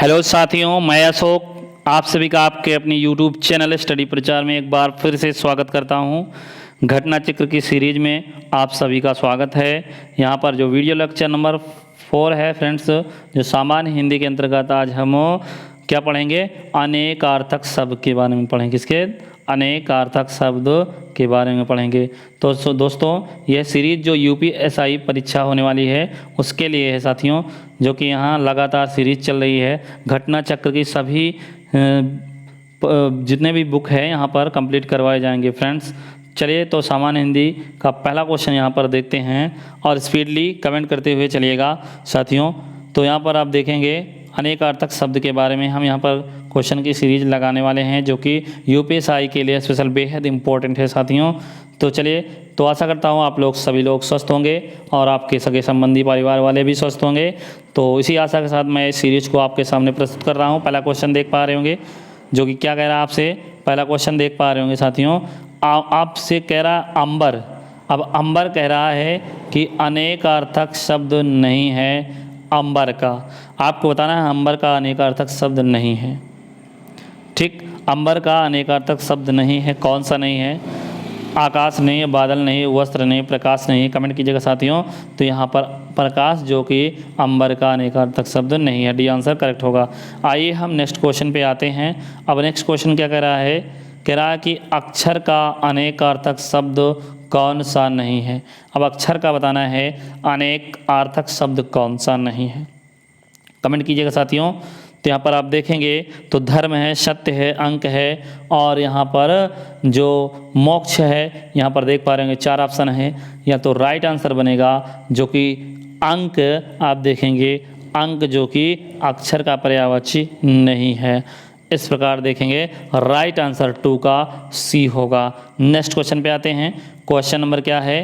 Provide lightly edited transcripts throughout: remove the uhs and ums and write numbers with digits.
Hello साथियों, मैं अशोक आप सभी का आपके अपनी यूट्यूब चैनल स्टडी प्रचार में एक बार फिर से स्वागत करता हूं। घटना चक्र की सीरीज में आप सभी का स्वागत है। यहां पर जो वीडियो लेक्चर नंबर 4 है फ्रेंड्स, जो सामान्य हिंदी के अंतर्गत आज हम क्या पढ़ेंगे, अनेकार्थक शब्द के बारे में पढ़ेंगे। किसके? अनेकार्थक शब्द के बारे में पढ़ेंगे। तो दोस्तों, यह सीरीज जो यूपीएसआई परीक्षा होने वाली है उसके लिए है साथियों, जो कि यहाँ लगातार सीरीज चल रही है। घटना चक्र की सभी जितने भी बुक है यहाँ पर कंप्लीट करवाए जाएंगे फ्रेंड्स। चलिए, तो सामान्य हिंदी का पहला क्वेश्चन यहाँ पर देखते हैं और स्पीडली कमेंट करते हुए चलिएगा साथियों। तो यहाँ पर आप देखेंगे अनेकार्थक शब्द के बारे में हम यहाँ पर क्वेश्चन की सीरीज लगाने वाले हैं, जो कि यूपीएसआई के लिए स्पेशल बेहद इंपॉर्टेंट है साथियों। तो चलिए, तो आशा करता हूँ आप लोग सभी लोग स्वस्थ होंगे और आपके सगे संबंधी परिवार वाले भी स्वस्थ होंगे। तो इसी आशा के साथ मैं इस सीरीज को आपके सामने प्रस्तुत कर रहा हूँ। पहला क्वेश्चन देख पा रहे होंगे, जो कि क्या कह रहा है आपसे। पहला क्वेश्चन देख पा रहे होंगे साथियों, आपसे कह रहा अंबर। अब अंबर कह रहा है कि अनेकार्थक शब्द नहीं है अंबर का। आपको बताना है अंबर का अनेकार्थक शब्द नहीं है। ठीक, अंबर का अनेकार्थक शब्द नहीं है। कौन सा नहीं है? आकाश नहीं, बादल नहीं, वस्त्र नहीं, प्रकाश नहीं। कमेंट कीजिएगा साथियों। तो यहाँ पर प्रकाश जो कि अंबर का अनेकार्थक शब्द नहीं है, डी आंसर करेक्ट होगा। आइए हम नेक्स्ट क्वेश्चन पे आते हैं। अब नेक्स्ट क्वेश्चन क्या कह रहा है? कह रहा है कि अक्षर का अनेकार्थक शब्द कौन सा नहीं है। अब अक्षर का बताना है, अनेकार्थक शब्द कौन सा नहीं है। कमेंट कीजिएगा साथियों। तो यहाँ पर आप देखेंगे तो धर्म है, सत्य है, अंक है और यहाँ पर जो मोक्ष है, यहाँ पर देख पा रहे होंगे 4 ऑप्शन है। या तो राइट आंसर बनेगा जो कि अंक, आप देखेंगे अंक जो कि अक्षर का पर्यायवाची नहीं है। इस प्रकार देखेंगे राइट आंसर 2 का सी होगा। नेक्स्ट क्वेश्चन पे आते हैं। क्वेश्चन नंबर क्या है?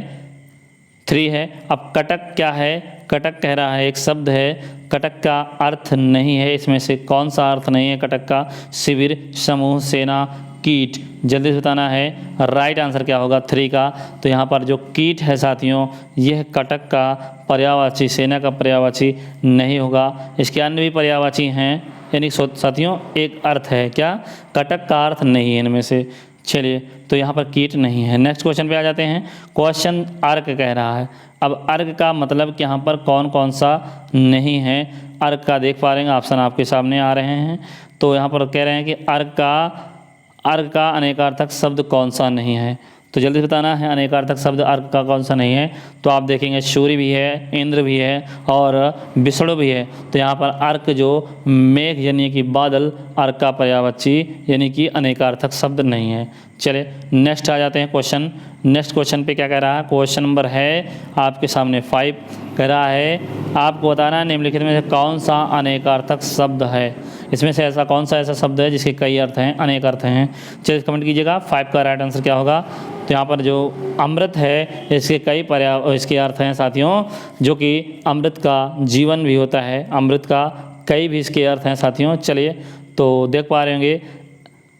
3 है। अब कटक क्या है? कटक कह रहा है एक शब्द है, कटक का अर्थ नहीं है। इसमें से कौन सा अर्थ नहीं है कटक का? शिविर, समूह, सेना, कीट। जल्दी से बताना है राइट आंसर क्या होगा 3 का। तो यहाँ पर जो कीट है साथियों, यह कटक का पर्यायवाची, सेना का पर्यायवाची नहीं होगा। इसके अन्य भी पर्यायवाची हैं, यानी साथियों एक अर्थ है। क्या? कटक का अर्थ नहीं है इनमें से। चलिए, तो यहाँ पर कीट नहीं है। नेक्स्ट क्वेश्चन पे आ जाते हैं। क्वेश्चन अर्क कह रहा है। अब अर्क का मतलब कि यहाँ पर कौन कौन सा नहीं है। अर्क का देख पा रहे हैं, ऑप्शन आपके सामने आ रहे हैं। तो यहाँ पर कह रहे हैं कि अर्क का अनेकार्थक शब्द कौन सा नहीं है। तो जल्दी बताना है अनेकार्थक शब्द अर्क का कौन सा नहीं है। तो आप देखेंगे सूर्य भी है, इंद्र भी है और विष्णु भी है। तो यहाँ पर अर्क जो मेघ यानी कि बादल, अर्क का पर्यायवाची यानी कि अनेकार्थक शब्द नहीं है। चले नेक्स्ट आ जाते हैं क्वेश्चन। नेक्स्ट क्वेश्चन पे क्या कह रहा है? क्वेश्चन नंबर है आपके सामने 5। कह रहा है आपको बताना है निम्नलिखित में से कौन सा अनेकार्थक शब्द है। इसमें से ऐसा कौन सा ऐसा शब्द है जिसके कई अर्थ हैं, अनेक अर्थ हैं। चलिए कमेंट कीजिएगा 5 का राइट आंसर क्या होगा। तो यहाँ पर जो अमृत है, इसके कई इसके अर्थ हैं साथियों, जो कि अमृत का जीवन भी होता है। अमृत का कई भी इसके अर्थ हैं साथियों। चलिए, तो देख पा रहे होंगे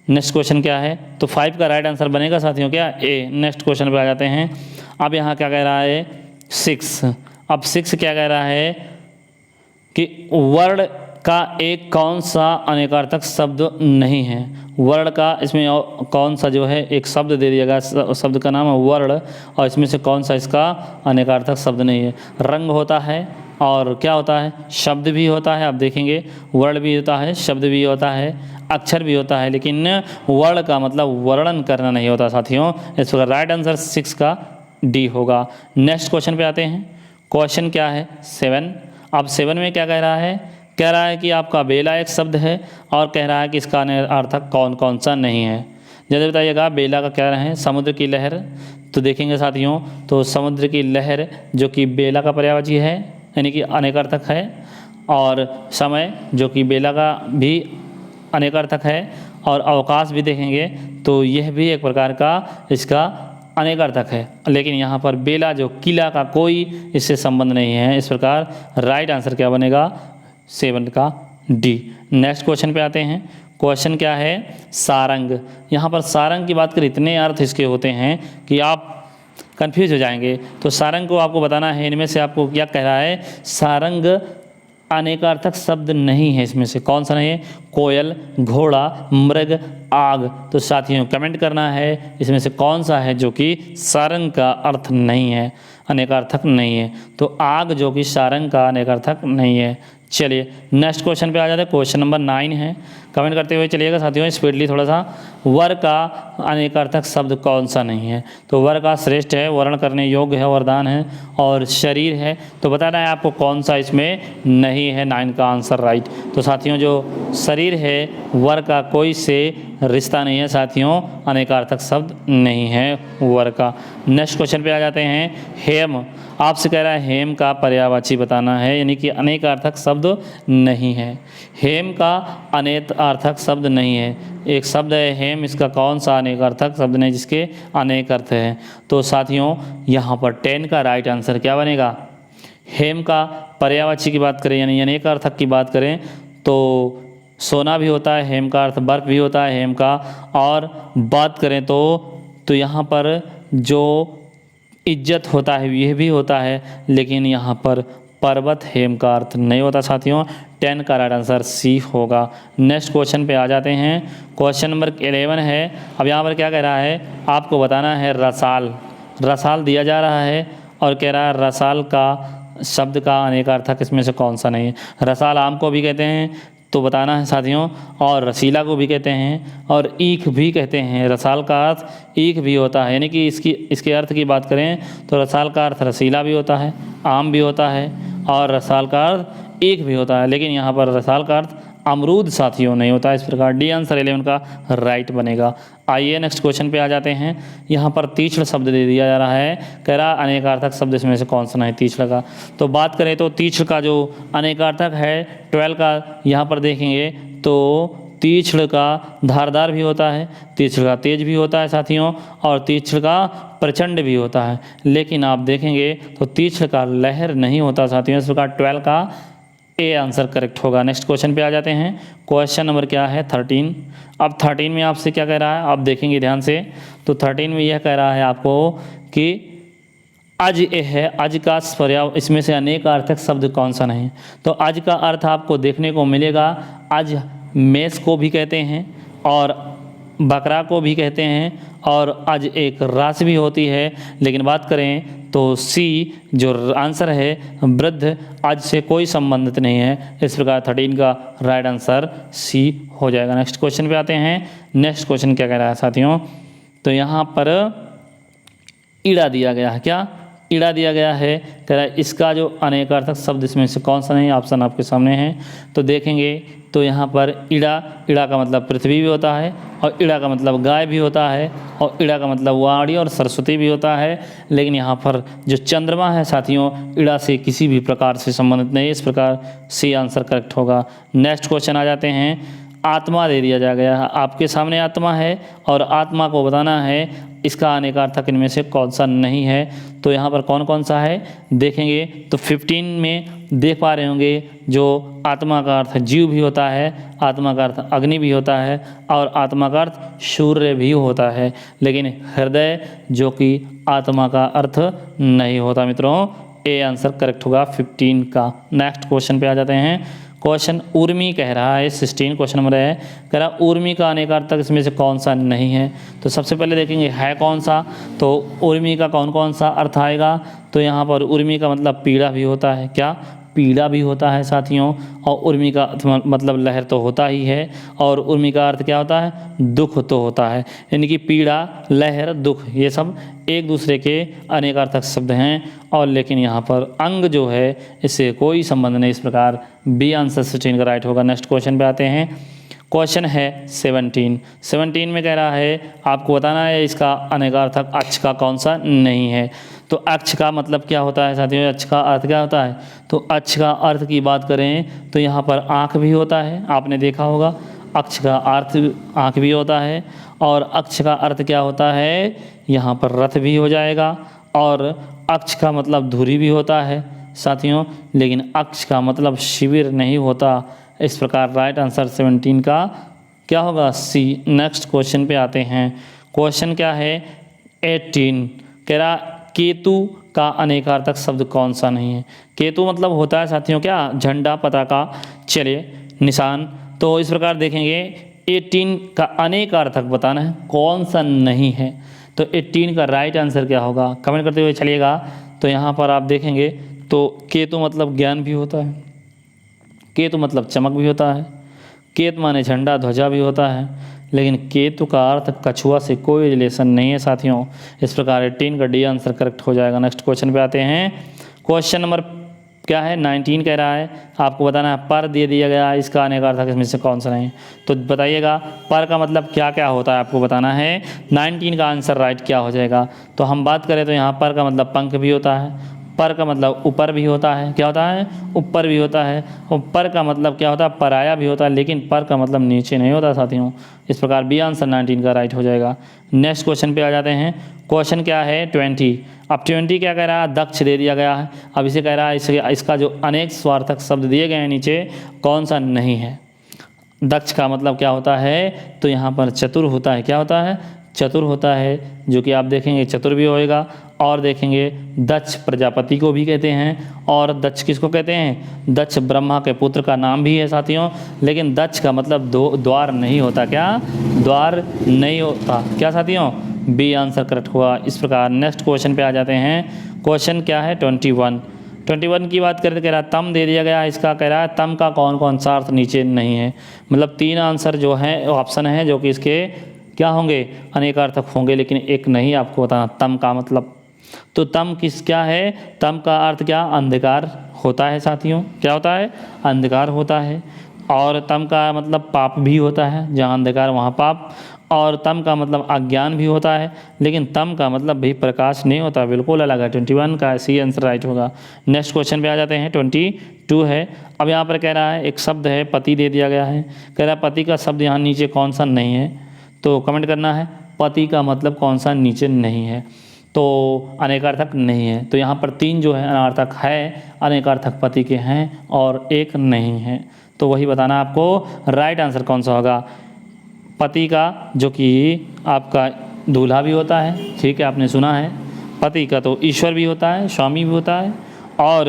नेक्स्ट क्वेश्चन क्या है। तो 5 का राइट आंसर बनेगा साथियों क्या? ए। नेक्स्ट क्वेश्चन पे आ जाते हैं। अब यहाँ क्या कह रहा है? 6। अब 6 क्या कह रहा है कि वर्ण का एक कौन सा अनेकार्थक शब्द नहीं है। वर्ण का इसमें कौन सा जो है एक शब्द दे दिया गया, शब्द का नाम है वर्ण, और इसमें से कौन सा इसका अनेकार्थक शब्द नहीं है। रंग होता है और क्या होता है? शब्द भी होता है। आप देखेंगे वर्ण भी होता है, शब्द भी होता है, अक्षर भी होता है, लेकिन वर्ण का मतलब वर्णन करना नहीं होता साथियों। इस प्रकार राइट आंसर 6 का डी होगा। नेक्स्ट क्वेश्चन पे आते हैं। क्वेश्चन क्या है? 7। अब 7 में क्या कह रहा है? कह रहा है कि आपका बेला एक शब्द है और कह रहा है कि इसका अर्थक कौन कौन सा नहीं है। जल्दी बताइएगा बेला का क्या है? समुद्र की लहर। तो देखेंगे साथियों, तो समुद्र की लहर जो कि बेला का पर्यायवाची है यानी कि अनेकार्थक है, और समय जो कि बेला का भी अनेकार्थक है, और अवकाश भी देखेंगे तो यह भी एक प्रकार का इसका अनेकार्थक है। लेकिन यहाँ पर बेला जो किला का कोई इससे संबंध नहीं है। इस प्रकार राइट आंसर क्या बनेगा? 7 का डी। नेक्स्ट क्वेश्चन पे आते हैं। क्वेश्चन क्या है? सारंग। यहाँ पर सारंग की बात करें, इतने अर्थ इसके होते हैं कि आप कंफ्यूज हो जाएंगे। तो सारंग को आपको बताना है, इनमें से आपको क्या कह रहा है? सारंग अनेकार्थक शब्द नहीं है इसमें से, कौन सा नहीं है? कोयल, घोड़ा, मृग, आग। तो साथियों कमेंट करना है इसमें से कौन सा है जो कि सारंग का अर्थ नहीं है, अनेकार्थक नहीं है। तो आग जो कि सारंग का अनेकार्थक नहीं है। चलिए नेक्स्ट क्वेश्चन पे आ जाते हैं। क्वेश्चन नंबर 9 है, कमेंट करते हुए चलिएगा साथियों स्पीडली थोड़ा सा। वर का अनेकार्थक शब्द कौन सा नहीं है? तो वर का श्रेष्ठ है, वर्ण करने योग्य है, वरदान है और शरीर है। तो बताना है आपको कौन सा इसमें नहीं है। 9 का आंसर राइट। तो साथियों जो शरीर है वर का कोई से रिश्ता नहीं है साथियों, अनेकार्थक शब्द नहीं है वर का। नेक्स्ट क्वेश्चन पे आ जाते हैं। हेम, आपसे कह रहा है हेम का पर्यायवाची बताना है, यानी कि अनेकार्थक शब्द नहीं है। हेम का अनेकार्थक शब्द नहीं है। एक शब्द है हेम, इसका कौन सा अनेकार्थक शब्द नहीं जिसके अनेक अर्थ है? तो साथियों यहाँ पर 10 का राइट आंसर क्या बनेगा? हेम का पर्यायवाची की बात करें यानी अनेकार्थक की बात करें तो सोना भी होता है हेम का अर्थ, बर्फ भी होता है हेम का। और बात करें तो यहाँ पर जो इज्जत होता है यह भी होता है, लेकिन यहाँ पर पर्वत हेम का अर्थ नहीं होता साथियों। 10 का राइट आंसर सी होगा। नेक्स्ट क्वेश्चन पे आ जाते हैं। क्वेश्चन नंबर 11 है। अब यहाँ पर क्या कह रहा है, आपको बताना है रसाल। रसाल दिया जा रहा है और कह रहा है रसाल का शब्द का अनेकार्थक इसमें से कौन सा नहीं है? रसाल आम को भी कहते हैं तो बताना है साथियों, और रसीला को भी कहते हैं और ईख भी कहते हैं। रसाल का अर्थ ईख भी होता है, यानी कि इसके अर्थ की बात करें तो रसाल का अर्थ रसीला भी होता है, आम भी होता है और रसाल का अर्थ ईख भी होता है। लेकिन यहाँ पर रसाल का अर्थ अमरूद साथियों नहीं होता। इस प्रकार डी आंसर 11 का राइट बनेगा। आइए नेक्स्ट क्वेश्चन पे आ जाते हैं। यहाँ पर तीक्ष्ण शब्द दे दिया जा रहा है, कह रहा अनेकार्थक शब्द इसमें से कौन सा नहीं तीक्ष्ण का? तो बात करें तो तीक्ष्ण का जो अनेकार्थक है 12 का यहाँ पर देखेंगे तो तीक्ष्ण का धारदार भी होता है, तीक्ष्ण का तेज भी होता है साथियों और तीक्ष्ण का प्रचंड भी होता है। लेकिन आप देखेंगे तो तीक्ष्ण का लहर नहीं होता साथियों। इस प्रकार 12 का ए आंसर करेक्ट होगा। नेक्स्ट क्वेश्चन पे आ जाते हैं। क्वेश्चन नंबर क्या है? 13। अब 13 में आपसे क्या कह रहा है आप देखेंगे ध्यान से। तो 13 में यह कह रहा है आपको कि अज ए है, अज का पर्याय इसमें से अनेकार्थक शब्द कौन सा नहीं? तो अज का अर्थ आपको देखने को मिलेगा। अज मेष को भी कहते हैं और बकरा को भी कहते हैं और अज एक राशि भी होती है। लेकिन बात करें तो सी जो आंसर है वृद्ध, अज से कोई संबंधित नहीं है। इस प्रकार 13 का राइट आंसर सी हो जाएगा। नेक्स्ट क्वेश्चन पे आते हैं। नेक्स्ट क्वेश्चन क्या कह रहा है साथियों? तो यहाँ पर ईड़ा दिया गया है। क्या ईड़ा दिया गया है? कह रहा है इसका जो अनेकार्थक शब्द इसमें से कौन सा नहीं? ऑप्शन आपके सामने है तो देखेंगे तो यहाँ पर ईड़ा का मतलब पृथ्वी भी होता है और ईड़ा का मतलब गाय भी होता है और ईड़ा का मतलब वाणी और सरस्वती भी होता है। लेकिन यहाँ पर जो चंद्रमा है साथियों ईड़ा से किसी भी प्रकार से संबंधित नहीं है। इस प्रकार सी आंसर करेक्ट होगा। नेक्स्ट क्वेश्चन आ जाते हैं। आत्मा दे दिया जा गया है, आपके सामने आत्मा है और आत्मा को बताना है इसका अनेकार्थक इनमें से कौन सा नहीं है। तो यहाँ पर कौन कौन सा है देखेंगे तो 15 में देख पा रहे होंगे जो आत्मा का अर्थ जीव भी होता है, आत्मा का अर्थ अग्नि भी होता है और आत्मा का अर्थ सूर्य भी होता है। लेकिन हृदय जो कि आत्मा का अर्थ नहीं होता मित्रों। ए आंसर करेक्ट होगा 15 का। नेक्स्ट क्वेश्चन पे आ जाते हैं। क्वेश्चन उर्मी कह रहा है 16 क्वेश्चन नंबर है, कह रहा उर्मी का अनेकार्थक इसमें से कौन सा नहीं है? तो सबसे पहले देखेंगे है कौन सा। तो उर्मी का कौन कौन सा अर्थ आएगा? तो यहाँ पर उर्मी का मतलब पीड़ा भी होता है। क्या पीड़ा भी होता है साथियों। और उर्मी का मतलब लहर तो होता ही है और उर्मी का अर्थ क्या होता है? दुख तो होता है। यानी कि पीड़ा, लहर, दुख ये सब एक दूसरे के अनेकार्थक शब्द हैं। और लेकिन यहाँ पर अंग जो है इससे कोई संबंध नहीं। इस प्रकार बी आंसर 16 का राइट होगा। नेक्स्ट क्वेश्चन पे आते हैं। क्वेश्चन है 17 में कह रहा है आपको बताना है इसका अनेकार्थक अक्ष का कौन सा नहीं है। तो अक्ष का मतलब क्या होता है साथियों? अक्ष का अर्थ क्या होता है? तो अक्ष का अर्थ की बात करें तो यहाँ पर आँख भी होता है, आपने देखा होगा अक्ष का अर्थ आँख भी होता है। और अक्ष का अर्थ क्या होता है? यहाँ पर रथ भी हो जाएगा और अक्ष का मतलब धुरी भी होता है साथियों। लेकिन अक्ष का मतलब शिविर नहीं होता। इस प्रकार राइट आंसर 17 का क्या होगा? सी। नेक्स्ट क्वेश्चन पे आते हैं। क्वेश्चन क्या है? 18 कह रहा केतु का अनेकार्थक शब्द कौन सा नहीं है? केतु मतलब होता है साथियों क्या? झंडा, पताका, चलिए निशान। तो इस प्रकार देखेंगे 18 का अनेकार्थक बताना है कौन सा नहीं है। तो 18 का राइट आंसर क्या होगा? कमेंट करते हुए चलिएगा। तो यहाँ पर आप देखेंगे तो केतु मतलब ज्ञान भी होता है, केतु मतलब चमक भी होता है, केत माने झंडा, ध्वजा भी होता है, लेकिन केतु का अर्थ कछुआ से कोई रिलेशन नहीं है साथियों। इस प्रकार 18 का डी आंसर करेक्ट हो जाएगा। नेक्स्ट क्वेश्चन पे आते हैं। क्वेश्चन नंबर क्या है? 19 कह रहा है, आपको बताना है पर दे दिया गया, इसका अनेकार्थक इसमें से कौन सा नहीं। तो बताइएगा पर का मतलब क्या क्या होता है, आपको बताना है। 19 का आंसर राइट क्या हो जाएगा? तो हम बात करें तो यहाँ पर का मतलब पंख भी होता है, पर का मतलब ऊपर भी होता है, क्या होता है? ऊपर भी होता है। और पर का मतलब क्या होता है? पराया भी होता है, लेकिन पर का मतलब नीचे नहीं होता साथियों। इस प्रकार बी आंसर 19 का राइट हो जाएगा। नेक्स्ट क्वेश्चन पे आ जाते हैं। क्वेश्चन क्या है? 20। अब 20 क्या कह रहा है? दक्ष दे दिया गया है। अब इसे कह रहा है इसका जो अनेक स्वार्थक शब्द दिए गए हैं नीचे, कौन सा नहीं है? दक्ष का मतलब क्या होता है? तो यहाँ पर चतुर होता है, क्या होता है? चतुर होता है, जो कि आप देखेंगे चतुर भी होएगा। और देखेंगे दक्ष प्रजापति को भी कहते हैं। और दक्ष किसको कहते हैं? दक्ष ब्रह्मा के पुत्र का नाम भी है साथियों। लेकिन दक्ष का मतलब द्वार नहीं होता, क्या? द्वार नहीं होता, क्या साथियों? बी आंसर करेक्ट हुआ। इस प्रकार नेक्स्ट क्वेश्चन पे आ जाते हैं। क्वेश्चन क्या है? 21 की बात करते कह रहा है तम दे दिया गया, इसका कह रहा है तम का कौन कौन सा अर्थ नीचे नहीं है। मतलब 3 आंसर जो है ऑप्शन है जो कि इसके क्या होंगे? अनेकार्थक होंगे, लेकिन एक नहीं आपको बताना तम का मतलब। तो तम क्या है? तम का अर्थ क्या? अंधकार होता है साथियों। क्या होता है? अंधकार होता है। और तम का मतलब पाप भी होता है, जहाँ अंधकार वहाँ पाप। और तम का मतलब अज्ञान भी होता है, लेकिन तम का मतलब भी प्रकाश नहीं होता, बिल्कुल अलग है। 21 का सी आंसर राइट होगा। नेक्स्ट क्वेश्चन पे आ जाते हैं। 22 है। अब यहाँ पर कह रहा है एक शब्द है पति दे दिया गया है, कह रहा है पति का शब्द यहाँ नीचे कौन सा नहीं है। तो कमेंट करना है पति का मतलब कौन सा नीचे नहीं है। तो अनेकार्थक नहीं है। तो यहाँ पर 3 जो है अनार्थक है, अनेकार्थक पति के हैं और एक नहीं है। तो वही बताना आपको राइट आंसर कौन सा होगा। पति का जो कि आपका दूल्हा भी होता है, ठीक है, आपने सुना है। पति का तो ईश्वर भी होता है, स्वामी भी होता है, और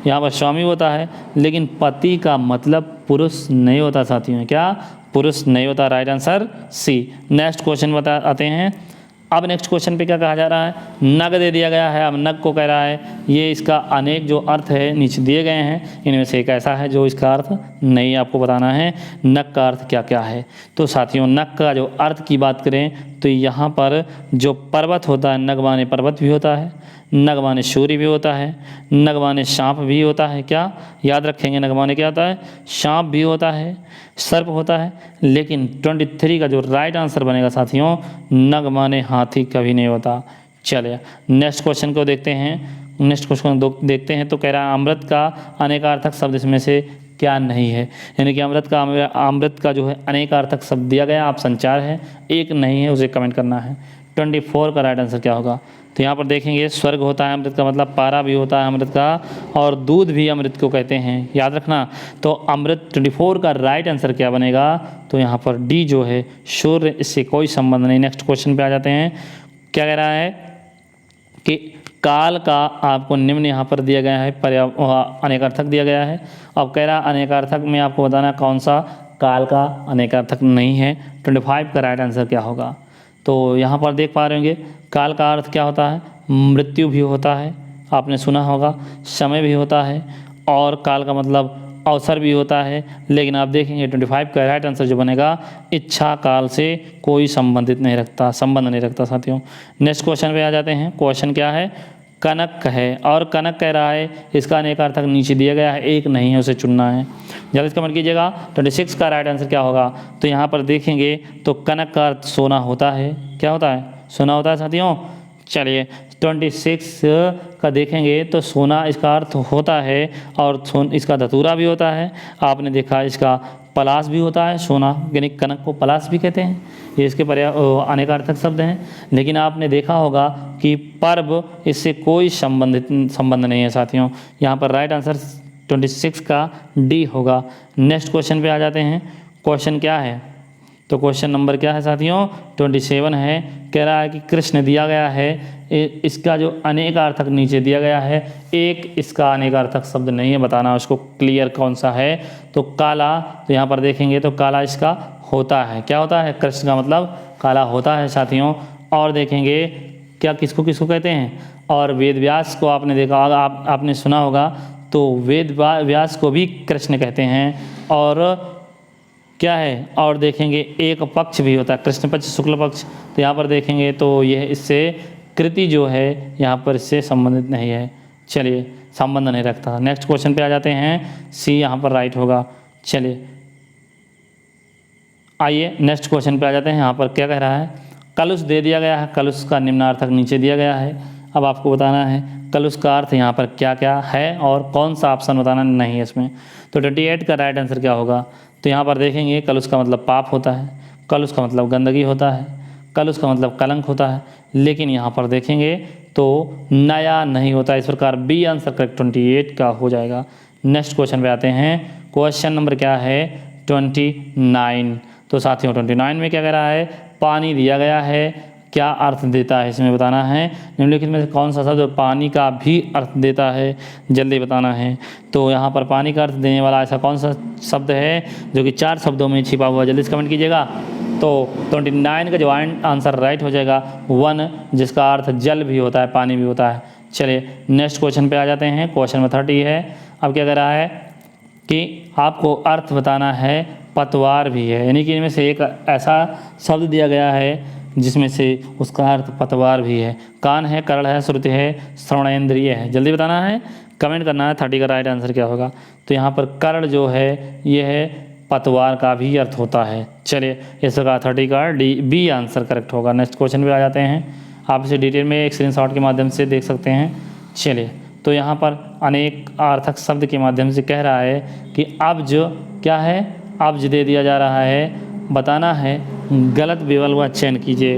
यहाँ पर स्वामी होता है, लेकिन पति का मतलब पुरुष नहीं होता साथियों। क्या? पुरुष नहीं होता। Right answer C. Next question आते हैं। अब नेक्स्ट क्वेश्चन पे क्या कहा जा रहा है? नग दे दिया गया है। अब नग को कह रहा है ये इसका अनेक जो अर्थ है नीचे दिए गए हैं, इनमें से एक ऐसा है जो इसका अर्थ नहीं, आपको बताना है नग का अर्थ क्या क्या है। तो साथियों नग का जो अर्थ की बात करें तो यहाँ पर जो पर्वत होता है, नग माने पर्वत भी होता है, नग माने सूर्य भी होता है, नग माने सांप भी होता है। क्या याद रखेंगे? नग माने क्या होता है? सांप भी होता है, सर्प होता है। लेकिन 23 का जो राइट आंसर बनेगा साथियों, नग माने हाथी कभी नहीं होता। चलिए नेक्स्ट क्वेश्चन को देखते हैं। नेक्स्ट क्वेश्चन देखते हैं। तो कह रहा है अमृत का अनेकार्थक शब्द इसमें से क्या नहीं है। यानी कि अमृत का जो है अनेकार्थक शब्द दिया गया, आप संचार है, एक नहीं है, उसे कमेंट करना है। 24 का राइट आंसर क्या होगा? तो यहाँ पर देखेंगे स्वर्ग होता है अमृत का मतलब, पारा भी होता है अमृत का, और दूध भी अमृत को कहते हैं, याद रखना। तो अमृत 24 का राइट आंसर क्या बनेगा? तो यहाँ पर डी जो है सूर्य, इससे कोई संबंध नहीं। नेक्स्ट क्वेश्चन पे आ जाते हैं। क्या कह रहा है कि काल का आपको निम्न यहाँ पर दिया गया है, अनेकार्थक दिया गया है। अब कह रहा अनेकार्थक में आपको बताना कौन सा काल का अनेकार्थक नहीं है। 25 का राइट आंसर क्या होगा? तो यहाँ पर देख पा रहे होंगे काल का अर्थ क्या होता है? मृत्यु भी होता है, आपने सुना होगा, समय भी होता है, और काल का मतलब अवसर भी होता है। लेकिन आप देखेंगे 25 का राइट आंसर जो बनेगा, इच्छा काल से कोई संबंध नहीं रखता साथियों। नेक्स्ट क्वेश्चन पे आ जाते हैं। क्वेश्चन क्या है? कनक है, और कनक कह रहा है इसका अनेकार्थक नीचे दिया गया है, एक नहीं है, उसे चुनना है। जल्दी से कमेंट कीजिएगा। 26 का राइट आंसर क्या होगा? तो यहाँ पर देखेंगे तो कनक का अर्थ सोना होता है। क्या होता है? सोना होता है साथियों। चलिए 26 का देखेंगे तो सोना इसका अर्थ होता है, और इसका धतूरा भी होता है। आपने देखा इसका पलाश भी होता है, सोना यानी कनक को पलाश भी कहते हैं, ये इसके अनेकार्थक शब्द हैं। लेकिन आपने देखा होगा कि पर्व, इससे कोई संबंध नहीं है साथियों। यहाँ पर राइट आंसर 26 का डी होगा। नेक्स्ट क्वेश्चन पे आ जाते हैं। क्वेश्चन क्या है? तो क्वेश्चन नंबर क्या है साथियों? 27 है। कह रहा है कि कृष्ण दिया गया है, इसका जो अनेकार्थक नीचे दिया गया है, एक इसका अनेकार्थक शब्द नहीं है, बताना उसको क्लियर कौन सा है। तो काला, तो यहाँ पर देखेंगे तो काला इसका होता है, क्या होता है, कृष्ण का मतलब काला होता है साथियों। और देखेंगे क्या किसको किसको कहते हैं, और वेद व्यास को आपने देखा होगा, आपने सुना होगा, तो वेद व्यास को भी कृष्ण कहते हैं। और क्या है, और देखेंगे एक पक्ष भी होता है, कृष्ण पक्ष शुक्ल पक्ष, तो यहाँ पर देखेंगे तो यह इससे कृति जो है यहाँ पर इससे संबंधित नहीं है, चलिए संबंध नहीं रखता। नेक्स्ट क्वेश्चन पे आ जाते हैं, सी यहाँ पर राइट होगा। चलिए आइए नेक्स्ट क्वेश्चन पे आ जाते हैं। यहाँ पर क्या कह रहा है, कलुष दे दिया गया है, कलुष का निम्नार्थक नीचे दिया गया है। अब आपको बताना है कलुष का अर्थ यहाँ पर क्या क्या है और कौन सा ऑप्शन बताना नहीं है इसमें। तो 28 का राइट आंसर क्या होगा, तो यहाँ पर देखेंगे कलुष का मतलब पाप होता है, कलुष का मतलब गंदगी होता है, कलुष का मतलब कलंक होता है, लेकिन यहाँ पर देखेंगे तो नया नहीं होता। इस प्रकार बी आंसर करेक्ट 28 का हो जाएगा। नेक्स्ट क्वेश्चन पे आते हैं, क्वेश्चन नंबर क्या है 29। तो साथियों 29 में क्या कह रहा है, पानी दिया गया है, क्या अर्थ देता है इसमें बताना है। निम्नलिखित में से कौन सा शब्द पानी का भी अर्थ देता है, जल्दी बताना है। तो यहाँ पर पानी का अर्थ देने वाला ऐसा कौन सा शब्द है जो कि 4 शब्दों में छिपा हुआ है, जल्दी से कमेंट कीजिएगा। तो 29 का जो आंसर राइट हो जाएगा 1, जिसका अर्थ जल भी होता है, पानी भी होता है। चलिए नेक्स्ट क्वेश्चन पे आ जाते हैं, क्वेश्चन नंबर 30 है। अब क्या कह रहा है कि आपको अर्थ बताना है, पतवार भी है, यानी कि इनमें से एक ऐसा शब्द दिया गया है जिसमें से उसका अर्थ पतवार भी है। कान है, करण है, श्रुति है, श्रवणेंद्रिय है, जल्दी बताना है, कमेंट करना है 30 का राइट आंसर क्या होगा। तो यहाँ पर कर्ण जो है ये है पतवार का भी अर्थ होता है। चलिए इसका 30 का बी आंसर करेक्ट होगा। नेक्स्ट क्वेश्चन पे आ जाते हैं, आप इसे डिटेल में एक स्क्रीनशॉट के माध्यम से देख सकते हैं। चलिए तो यहाँ पर अनेक अर्थक शब्द के माध्यम से कह रहा है कि अब्ज क्या है, अब्ज दे दिया जा रहा है, बताना है गलत विकल्प का चयन कीजिए।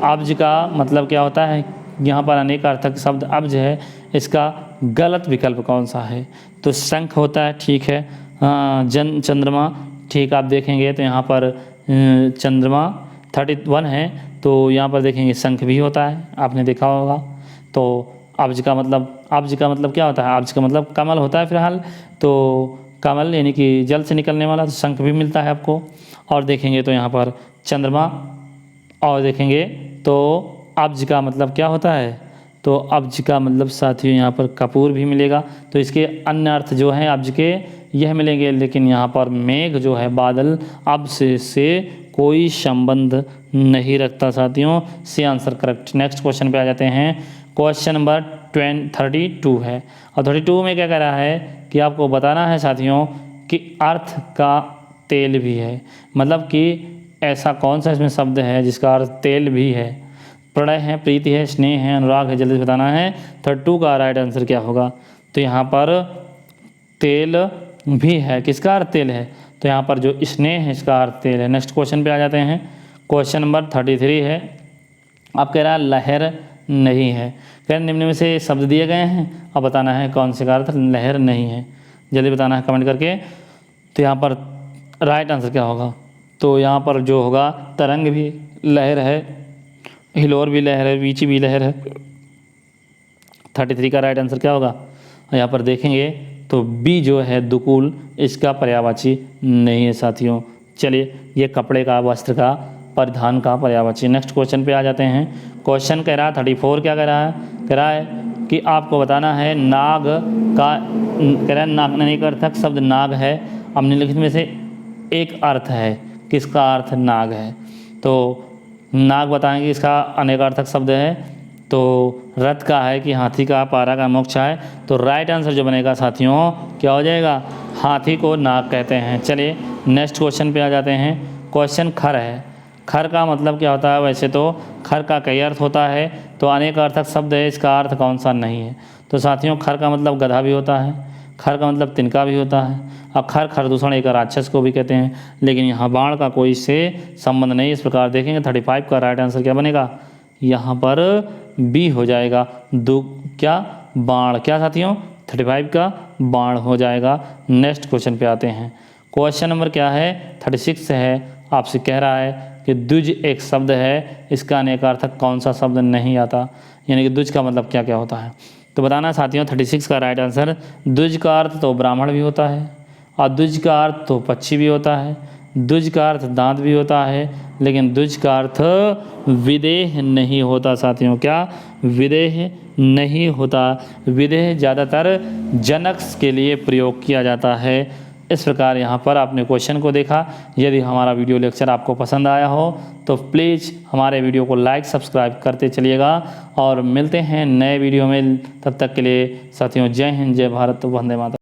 अब्ज का मतलब क्या होता है, यहाँ पर अनेक अर्थक शब्द अब्ज है, इसका गलत विकल्प कौन सा है। तो शंख होता है, ठीक है, चंद्रमा, ठीक, आप देखेंगे तो यहाँ पर चंद्रमा 31 है, तो यहाँ पर देखेंगे शंख भी होता है, आपने देखा होगा। तो अब्ज का मतलब क्या होता है, अब्ज का मतलब कमल होता है फिलहाल, तो कमल यानी कि जल से निकलने वाला, तो शंख भी मिलता है आपको। और देखेंगे तो यहाँ पर चंद्रमा, और देखेंगे तो अब्ज का मतलब क्या होता है, तो अब्ज का मतलब साथियों यहाँ पर कपूर भी मिलेगा। तो इसके अन्य अर्थ जो हैं अब्ज के यह मिलेंगे, लेकिन यहाँ पर मेघ जो है बादल अब्ज से कोई संबंध नहीं रखता साथियों। C answer correct. Next question पे आ जाते हैं, क्वेश्चन नंबर 32 है। और 32 में क्या कह रहा है कि आपको बताना है साथियों कि अर्थ का तेल भी है, मतलब कि ऐसा कौन सा इसमें शब्द है जिसका अर्थ तेल भी है। प्रणय है, प्रीति है, स्नेह है, अनुराग है, जल्दी से बताना है 32 का राइट आंसर क्या होगा। तो यहाँ पर तेल भी है, किसका अर्थ तेल है, तो यहाँ पर जो स्नेह है इसका अर्थ तेल है। नेक्स्ट क्वेश्चन पे आ जाते हैं, क्वेश्चन नंबर 33 है। आप कह रहा है लहर नहीं है, कह निम्न में से शब्द दिए गए हैं, अब बताना है कौन से का अर्थ लहर नहीं है, जल्दी बताना है कमेंट करके। तो यहाँ पर राइट आंसर क्या होगा, तो यहाँ पर जो होगा तरंग भी लहर है, हिलोर भी लहर है, वीची भी लहर है। 33 का राइट आंसर क्या होगा, यहाँ पर देखेंगे तो बी जो है दुकूल, इसका पर्यायवाची नहीं है साथियों। चलिए ये कपड़े का, वस्त्र का, परिधान का पर्यायवाची। नेक्स्ट क्वेश्चन पे आ जाते हैं, क्वेश्चन कह रहा है 34 क्या कह रहा है कि आपको बताना है नाग का, कह रहा है नाग अनेकार्थक शब्द नाग है। अब निम्नलिखित में से एक अर्थ है, किसका अर्थ नाग है, तो नाग बताएंगे इसका अनेकार्थक शब्द है। तो रथ का है कि हाथी का, पारा का, मोक्ष है। तो राइट आंसर जो बनेगा साथियों क्या हो जाएगा, हाथी को नाग कहते हैं। चलिए नेक्स्ट क्वेश्चन पे आ जाते हैं, क्वेश्चन खर है। खर का मतलब क्या होता है, वैसे तो खर का कई अर्थ होता है, तो अनेकार्थक शब्द है, इसका अर्थ कौन सा नहीं है। तो साथियों खर का मतलब गधा भी होता है, खर का मतलब तिनका भी होता है, और खरदूषण एक राक्षस को भी कहते हैं, लेकिन यहाँ बाण का कोई से संबंध नहीं। इस प्रकार देखेंगे 35 का राइट आंसर क्या बनेगा, यहाँ पर बी हो जाएगा, क्या बाण, क्या साथियों 35 का बाण हो जाएगा। नेक्स्ट क्वेश्चन पे आते हैं, क्वेश्चन नंबर क्या है 36 है। आपसे कह रहा है कि द्विज एक शब्द है, इसका अनेकार्थक कौन सा शब्द नहीं आता। यानी कि द्विज का मतलब क्या क्या होता है। तो बताना साथियों 36 का राइट आंसर, द्विज का अर्थ तो ब्राह्मण भी होता है, और द्विज का अर्थ तो पक्षी भी होता है, द्विज का अर्थ दांत भी होता है, लेकिन द्विज का अर्थ विदेह नहीं होता साथियों। क्या विदेह नहीं होता। विदेह ज़्यादातर जनक के लिए प्रयोग किया जाता है। इस प्रकार यहाँ पर आपने क्वेश्चन को देखा। यदि हमारा वीडियो लेक्चर आपको पसंद आया हो तो प्लीज़ हमारे वीडियो को लाइक सब्सक्राइब करते चलिएगा, और मिलते हैं नए वीडियो में। तब तक के लिए साथियों जय हिंद, जय भारत, वंदे मातरम।